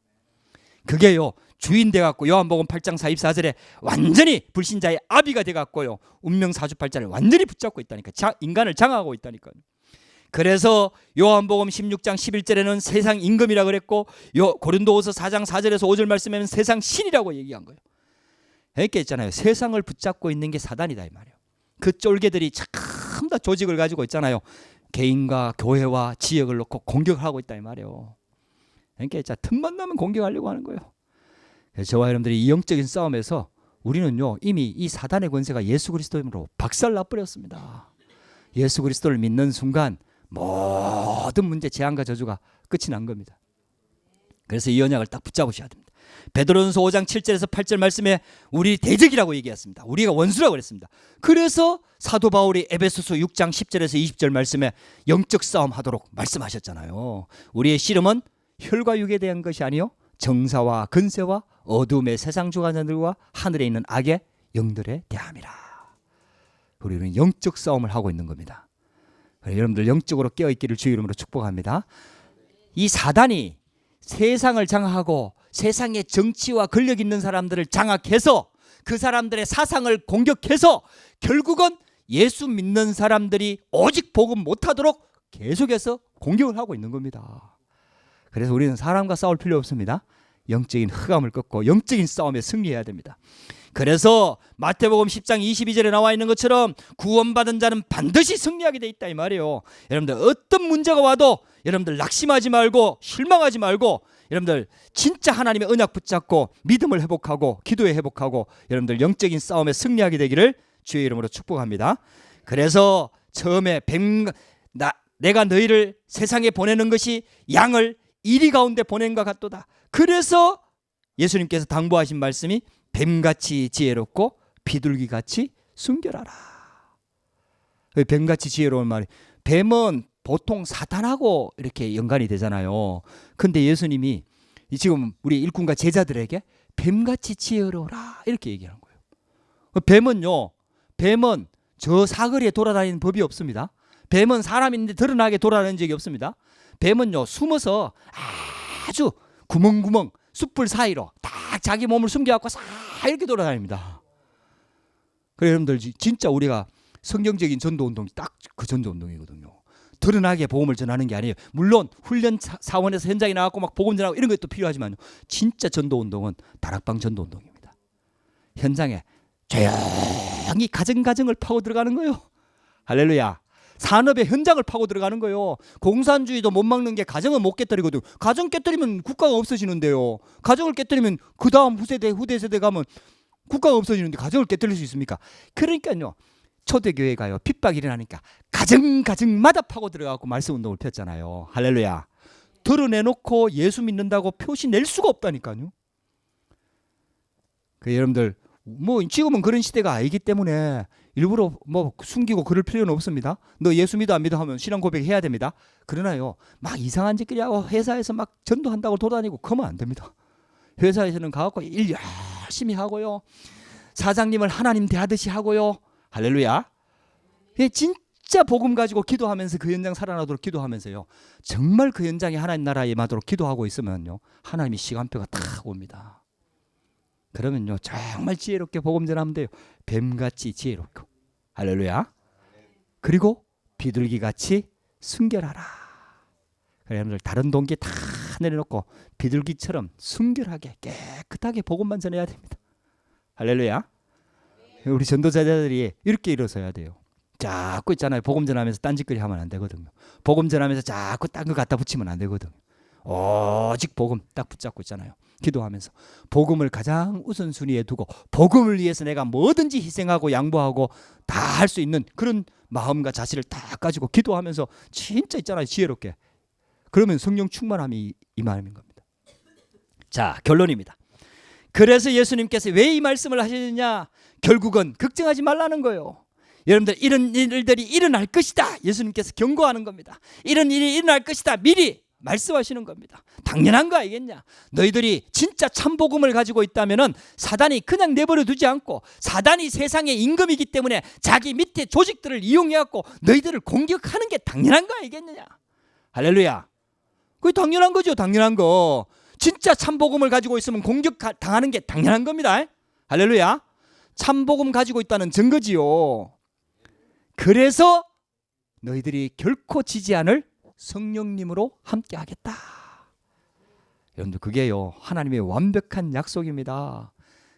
그게요, 주인 돼갖고 요한복음 8장 44절에 완전히 불신자의 아비가 돼갖고요, 운명 사주팔자를 완전히 붙잡고 있다니까. 인간을 장악하고 있다니까요. 그래서 요한복음 16장 11절에는 세상 임금이라 그랬고, 고린도후서 4장 4절에서 5절 말씀에는 세상 신이라고 얘기한 거예요. 이렇게 있잖아요, 세상을 붙잡고 있는 게 사단이다 이 말이에요. 그 쫄개들이 참 다 조직을 가지고 있잖아요. 개인과 교회와 지역을 놓고 공격을 하고 있다 이 말이에요. 그러니까 틈만 나면 공격하려고 하는 거예요. 그래서 저와 여러분들이 이 영적인 싸움에서 우리는요, 이미 이 사단의 권세가 예수 그리스도로 박살나버렸습니다. 예수 그리스도를 믿는 순간 모든 문제, 재앙과 저주가 끝이 난 겁니다. 그래서 이 언약을 딱 붙잡으셔야 됩니다. 베드로전서 5장 7절에서 8절 말씀에 우리 대적이라고 얘기했습니다. 우리가 원수라고 그랬습니다. 그래서 사도 바울이 에베소서 6장 10절에서 20절 말씀에 영적 싸움 하도록 말씀하셨잖아요. 우리의 씨름은 혈과 육에 대한 것이 아니요 정사와 근세와 어둠의 세상 주관자들과 하늘에 있는 악의 영들에 대함이라. 우리는 영적 싸움을 하고 있는 겁니다. 여러분들 영적으로 깨어있기를 주의 이름으로 축복합니다. 이 사단이 세상을 장악하고 세상의 정치와 권력 있는 사람들을 장악해서 그 사람들의 사상을 공격해서 결국은 예수 믿는 사람들이 오직 복음 못하도록 계속해서 공격을 하고 있는 겁니다. 그래서 우리는 사람과 싸울 필요 없습니다. 영적인 흑암을 꺾고 영적인 싸움에 승리해야 됩니다. 그래서 마태복음 10장 22절에 나와 있는 것처럼 구원받은 자는 반드시 승리하게 돼 있다 이 말이에요. 여러분들 어떤 문제가 와도 여러분들 낙심하지 말고 실망하지 말고 여러분들 진짜 하나님의 언약 붙잡고 믿음을 회복하고 기도에 회복하고 여러분들 영적인 싸움에 승리하게 되기를 주의 이름으로 축복합니다. 그래서 처음에 내가 너희를 세상에 보내는 것이 양을 이리 가운데 보낸 것 같도다. 그래서 예수님께서 당부하신 말씀이 뱀같이 지혜롭고 비둘기같이 순결하라. 뱀같이 지혜로운 말이, 뱀은 보통 사탄하고 이렇게 연관이 되잖아요. 근데 예수님이 지금 우리 일꾼과 제자들에게 뱀같이 지혜로워라 이렇게 얘기하는 거예요. 뱀은 저 사거리에 돌아다니는 법이 없습니다. 뱀은 사람인데 드러나게 돌아다니는 적이 없습니다. 뱀은요, 숨어서 아주 구멍구멍 숯불 사이로 딱 자기 몸을 숨겨갖고 싹 이렇게 돌아다닙니다. 그래 여러분들 진짜 우리가 성경적인 전도운동이 딱 그 전도운동이거든요. 드러나게 복음을 전하는 게 아니에요. 물론 훈련 사원에서 현장에 나가고 막 복음 전하고 이런 것도 필요하지만요. 진짜 전도 운동은 다락방 전도 운동입니다. 현장에 조용히 가정을 파고 들어가는 거예요. 할렐루야. 산업의 현장을 파고 들어가는 거예요. 공산주의도 못 막는 게 가정은 못 깨뜨리거든. 가정 깨뜨리면 국가가 없어지는데요. 가정을 깨뜨리면 그 다음 후대 세대 가면 국가가 없어지는데 가정을 깨뜨릴 수 있습니까? 그러니까요. 초대교회가요. 핍박이 일어나니까 가정마다 파고 들어가고 말씀 운동을 폈잖아요. 할렐루야. 드러내놓고 예수 믿는다고 표시 낼 수가 없다니까요. 여러분들 뭐 지금은 그런 시대가 아니기 때문에 일부러 뭐 숨기고 그럴 필요는 없습니다. 너 예수 믿어 안 믿어 하면 신앙 고백해야 됩니다. 그러나요. 막 이상한 짓거리 하고 회사에서 막 전도한다고 돌아다니고 그러면 안 됩니다. 회사에서는 가갖고 일 열심히 하고요. 사장님을 하나님 대하듯이 하고요. 할렐루야. 진짜 복음 가지고 기도하면서 그 현장 살아나도록 기도하면서요. 정말 그 현장에 하나님 나라에 임하도록 기도하고 있으면요. 하나님이 시간표가 딱 옵니다. 그러면요. 정말 지혜롭게 복음 전하면 돼요. 뱀같이 지혜롭고. 할렐루야. 그리고 비둘기같이 순결하라. 여러분들 다른 동기 다 내려놓고 비둘기처럼 순결하게 깨끗하게 복음만 전해야 됩니다. 할렐루야. 우리 전도자들이 이렇게 일어서야 돼요. 자꾸 있잖아요. 복음 전하면서 딴짓거리 하면 안 되거든요. 복음 전하면서 자꾸 딴 거 갖다 붙이면 안 되거든요. 오직 복음 딱 붙잡고 있잖아요. 기도하면서 복음을 가장 우선순위에 두고 복음을 위해서 내가 뭐든지 희생하고 양보하고 다 할 수 있는 그런 마음과 자세를 딱 가지고 기도하면서 진짜 있잖아요. 지혜롭게. 그러면 성령 충만함이 임하는 겁니다. 자, 결론입니다. 그래서 예수님께서 왜 이 말씀을 하시느냐? 결국은 걱정하지 말라는 거예요. 여러분들 이런 일들이 일어날 것이다. 예수님께서 경고하는 겁니다. 이런 일이 일어날 것이다. 미리 말씀하시는 겁니다. 당연한 거 아니겠냐? 너희들이 진짜 참복음을 가지고 있다면은 사단이 그냥 내버려 두지 않고 사단이 세상의 임금이기 때문에 자기 밑에 조직들을 이용해갖고 너희들을 공격하는 게 당연한 거 아니겠느냐? 할렐루야. 그게 당연한 거죠. 당연한 거. 진짜 참복음을 가지고 있으면 공격 당하는 게 당연한 겁니다. 할렐루야. 참복음 가지고 있다는 증거지요. 그래서 너희들이 결코 지지 않을 성령님으로 함께 하겠다. 여러분들 그게요. 하나님의 완벽한 약속입니다.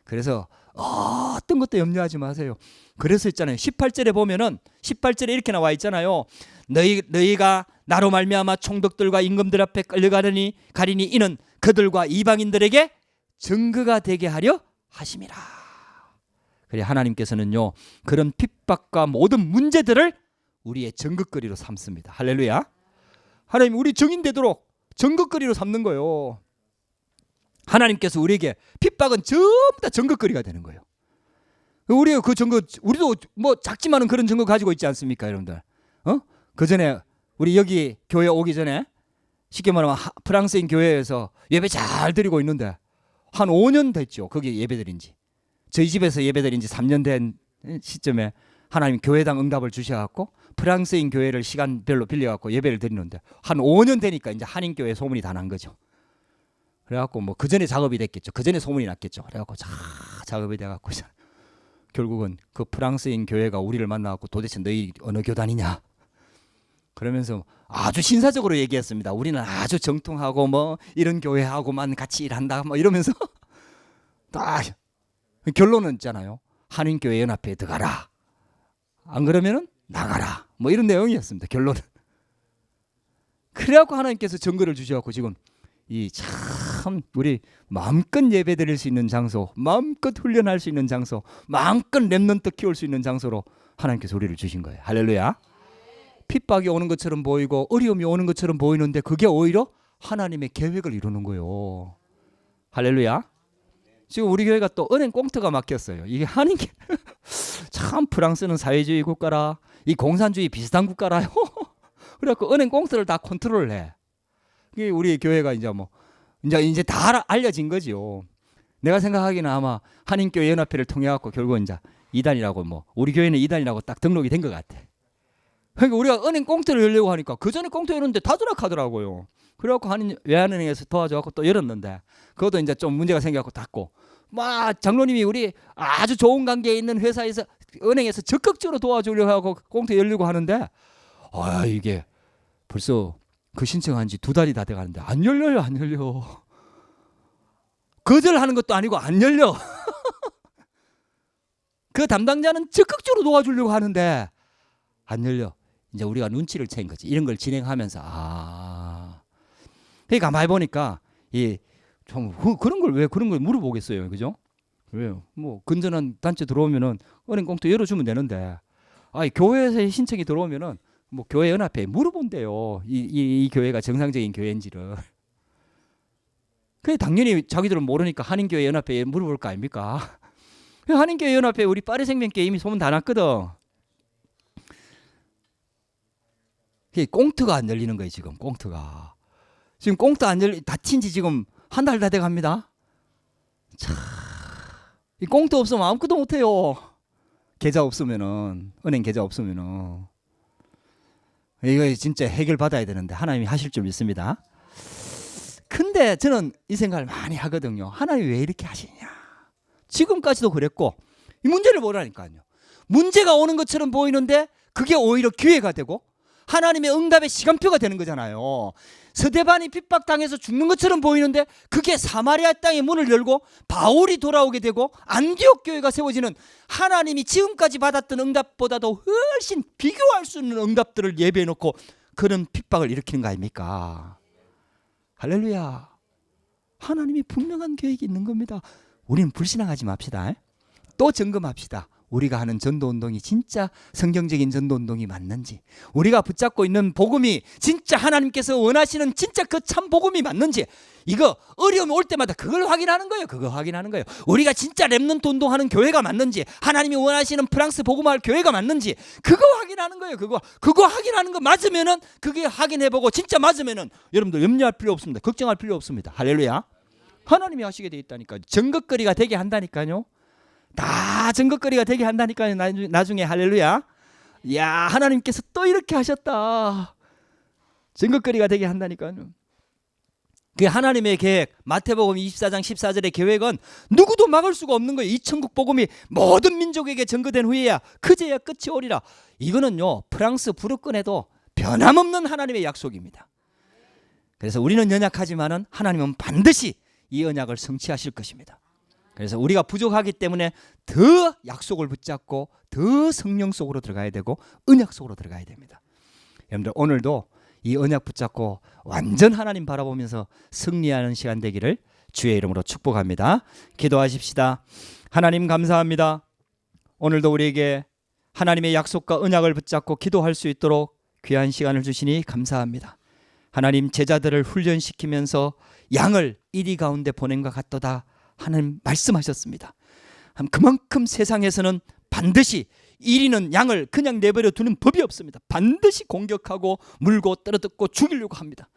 그래서 어떤 것도 염려하지 마세요. 그래서 있잖아요. 18절에 보면은 18절에 이렇게 나와 있잖아요. 너희가 나로 말미암아 총독들과 임금들 앞에 끌려가리니 이는 그들과 이방인들에게 증거가 되게 하려 하심이라. 그래 하나님께서는요. 그런 핍박과 모든 문제들을 우리의 증거거리로 삼습니다. 할렐루야. 하나님 우리 증인되도록 증거거리로 삼는 거예요. 하나님께서 우리에게 핍박은 전부 다 증거거리가 되는 거예요. 우리가 그 증거, 우리도 뭐 작지만은 그런 증거 가지고 있지 않습니까, 여러분들? 그 전에 우리 여기 교회 오기 전에 쉽게 말하면 프랑스인 교회에서 예배 잘 드리고 있는데 한 5년 됐죠. 거기 예배 드린 지. 저희 집에서 예배 드린 지 3년 된 시점에 하나님 교회당 응답을 주셔갖고 프랑스인 교회를 시간별로 빌려갖고 예배를 드리는데 한 5년 되니까 이제 한인교회 소문이 다 난 거죠. 그래갖고 뭐 그 전에 작업이 됐겠죠. 그 전에 소문이 났겠죠. 그래갖고 작업이 돼갖고 결국은 그 프랑스인 교회가 우리를 만나갖고 도대체 너희 어느 교단이냐? 그러면서 아주 신사적으로 얘기했습니다. 우리는 아주 정통하고 뭐 이런 교회하고만 같이 일한다 뭐 이러면서 딱 결론은 있잖아요. 한인교회 연합회에 들어가라. 안 그러면은 나가라. 뭐 이런 내용이었습니다. 결론은. 그래갖고 하나님께서 증거를 주셔갖고 지금 이 참 우리 마음껏 예배 드릴 수 있는 장소, 마음껏 훈련할 수 있는 장소, 마음껏 렘넌트 키울 수 있는 장소로 하나님께서 우리를 주신 거예요. 할렐루야. 핍박이 오는 것처럼 보이고 어려움이 오는 것처럼 보이는데 그게 오히려 하나님의 계획을 이루는 거예요. 할렐루야. 지금 우리 교회가 또 은행 꽁트가 막혔어요. 이게 한인교 참 프랑스는 사회주의 국가라, 이 공산주의 비슷한 국가라요. 그래갖고 은행 꽁트를 다 컨트롤을 해. 이게 우리 교회가 이제 뭐 이제 다 알려진 거죠. 내가 생각하기는 아마 한인교회 연합회를 통해 갖고 결국 이제 이단이라고 뭐 우리 교회는 이단이라고 딱 등록이 된 것 같아. 그러니까 우리가 은행 꽁트를 열려고 하니까 그 전에 꽁트 열었는데 다 전락하더라고요. 그래갖고 외환은행에서 도와줘갖고 또 열었는데 그것도 이제 좀 문제가 생겨갖고 닫고 막 장로님이 우리 아주 좋은 관계에 있는 회사에서 은행에서 적극적으로 도와주려고 하고 꽁트 열리고 하는데 이게 벌써 그 신청한 지 2달이 다 돼가는데 안 열려요. 안 열려. 거절하는 것도 아니고 안 열려. 그 담당자는 적극적으로 도와주려고 하는데 안 열려. 이제 우리가 눈치를 챈 거지. 이런 걸 진행하면서 그러니까 가만히 보니까 좀 그런 걸 왜 그런 걸 물어보겠어요, 그죠? 왜요? 뭐 건전한 단체 들어오면은 은행 꽁트 열어주면 되는데, 교회에서 신청이 들어오면은 뭐 교회 연합회에 물어본대요. 이 교회가 정상적인 교회인지를. 그래 당연히 자기들은 모르니까 한인교회 연합회에 물어볼 거 아닙니까? 한인교회 연합회 우리 파리생명교회 이미 소문 다 났거든. 꽁트가 안 열리는 거예요 지금. 꽁트가 지금 꽁트 안 열리 다친 지 지금 한 달 다 돼갑니다. 참, 이 꽁트 없으면 아무것도 못해요. 계좌 없으면은, 은행 계좌 없으면은 이거 진짜 해결 받아야 되는데 하나님이 하실 줄 믿습니다. 근데 저는 이 생각을 많이 하거든요. 하나님이 왜 이렇게 하시냐. 지금까지도 그랬고 이 문제를 보라니까요. 문제가 오는 것처럼 보이는데 그게 오히려 기회가 되고 하나님의 응답의 시간표가 되는 거잖아요. 스데반이 핍박당해서 죽는 것처럼 보이는데 그게 사마리아 땅의 문을 열고 바울이 돌아오게 되고 안디옥 교회가 세워지는, 하나님이 지금까지 받았던 응답보다도 훨씬 비교할 수 있는 응답들을 예배해 놓고 그런 핍박을 일으키는 거 아닙니까? 할렐루야. 하나님이 분명한 계획이 있는 겁니다. 우리는 불신앙하지 맙시다. 또 점검합시다. 우리가 하는 전도운동이 진짜 성경적인 전도운동이 맞는지, 우리가 붙잡고 있는 복음이 진짜 하나님께서 원하시는 진짜 그 참 복음이 맞는지, 이거 어려움이 올 때마다 그걸 확인하는 거예요. 그거 확인하는 거예요. 우리가 진짜 렘넌트 운동하는 교회가 맞는지, 하나님이 원하시는 프랑스 복음화할 교회가 맞는지 그거 확인하는 거예요. 그거 확인하는 거 맞으면은 그게 확인해보고 진짜 맞으면은 여러분들 염려할 필요 없습니다. 걱정할 필요 없습니다. 할렐루야. 하나님이 하시게 돼 있다니까요. 증거거리가 되게 한다니까요. 다 증거거리가 되게 한다니까요. 나중에 할렐루야. 야, 하나님께서 또 이렇게 하셨다. 증거거리가 되게 한다니까요. 그 하나님의 계획, 마태복음 24장 14절의 계획은 누구도 막을 수가 없는 거예요. 이 천국 복음이 모든 민족에게 전거된 후에야 그제야 끝이 오리라. 이거는요, 프랑스 부르권에도 변함없는 하나님의 약속입니다. 그래서 우리는 연약하지만은 하나님은 반드시 이 언약을 성취하실 것입니다. 그래서 우리가 부족하기 때문에 더 약속을 붙잡고 더 성령 속으로 들어가야 되고 언약 속으로 들어가야 됩니다. 여러분들 오늘도 이 언약 붙잡고 완전 하나님 바라보면서 승리하는 시간 되기를 주의 이름으로 축복합니다. 기도하십시다. 하나님 감사합니다. 오늘도 우리에게 하나님의 약속과 언약을 붙잡고 기도할 수 있도록 귀한 시간을 주시니 감사합니다. 하나님, 제자들을 훈련시키면서 양을 이리 가운데 보낸 것 같도다 하나님 말씀하셨습니다. 그만큼 세상에서는 반드시 이리는 양을 그냥 내버려 두는 법이 없습니다. 반드시 공격하고 물고 떨어뜨고 죽이려고 합니다.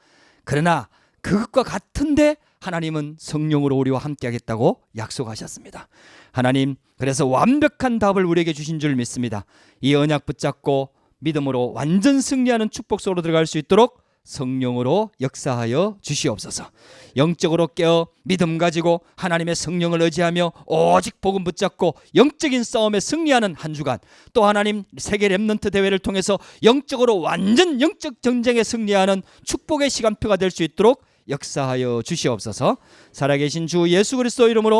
그러나 그것과 같은데 하나님은 성령으로 우리와 함께 하겠다고 약속하셨습니다. 하나님, 그래서 완벽한 답을 우리에게 주신 줄 믿습니다. 이 언약 붙잡고 믿음으로 완전 승리하는 축복 속으로 들어갈 수 있도록 성령으로 역사하여 주시옵소서. 영적으로 깨어 믿음 가지고 하나님의 성령을 의지하며 오직 복음 붙잡고 영적인 싸움에 승리하는 한 주간, 또 하나님 세계 렘넌트 대회를 통해서 영적으로 완전 영적 전쟁에 승리하는 축복의 시간표가 될 수 있도록 역사하여 주시옵소서. 살아계신 주 예수 그리스도 이름으로